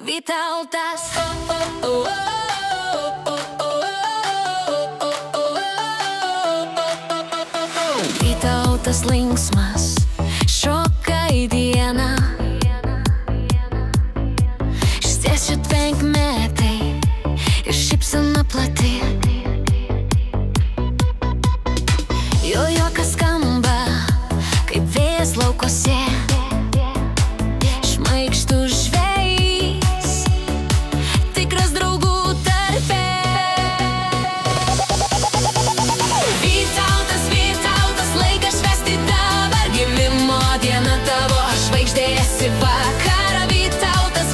Vytautas. Vytautas linksmas, šoka į dieną. Šties 5 metai ir šypsena plati. Jo juokas skamba kaip vėjas laukose. Šmaikštus žvejys, tikras draugų tarpe. Vytautas, laikas švęsti dabar. Gimimo diena tavo, žvaigždė esi vakarą. Vytautas,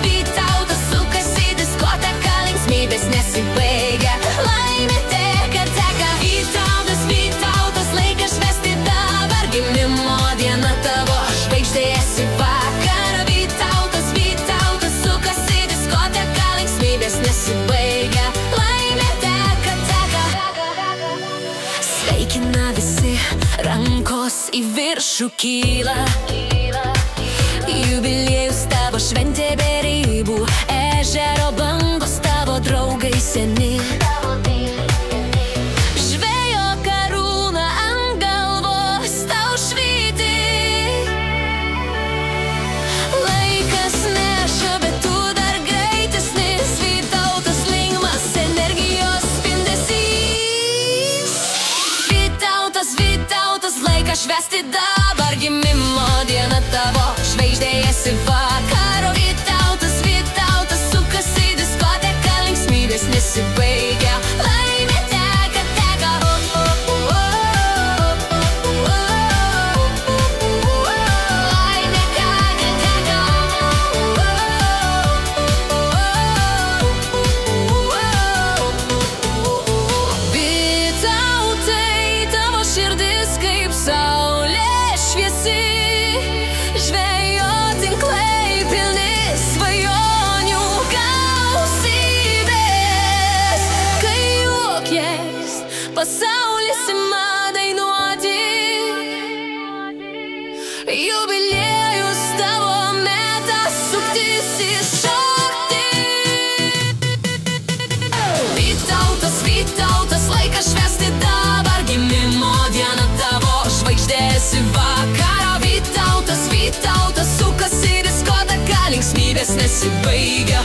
sukasi diskoteka, linksmybės nesibaigia. Laimė teka. Vytautas, laikas švęsti dabar. Gimimo diena tavo, žvaigždė esi vakarą. Vytautas, sukasi diskoteka, linksmybės nesibaigia. Laimė teka. Sveikina visi, rankos į viršų kyla. Jubiliejus tavo, šventė be ribų. Ežero bangos tavo, draugai seni. Žvejo karūna ant galvos tau švyti. Laikas neša, bet tu dar greitesnis. Vytautas linksmas, energijos spindesys. Vytautas, laikas švęsti dabar. Gimimo diena tavo, žvaigždė esi vakaro. Vytautas, sukasi diskoteka, linksmybės nesibaigia. Laimė teka. Laimė teka. Vytautai, tavo širdis kaip saulė šviesi. Žvejo tinklai pilni svajonių gausybės. Kai juokies, pasaulis ima dainuoti. Jubiliejus tavo, metas suktis iššokti. Vytautas, laikas švęsti dabar. Gimimo diena tavo, žvaigždė esi vakarą. Vytautas, sukasi diskoteka, linksmybės nesibaigia.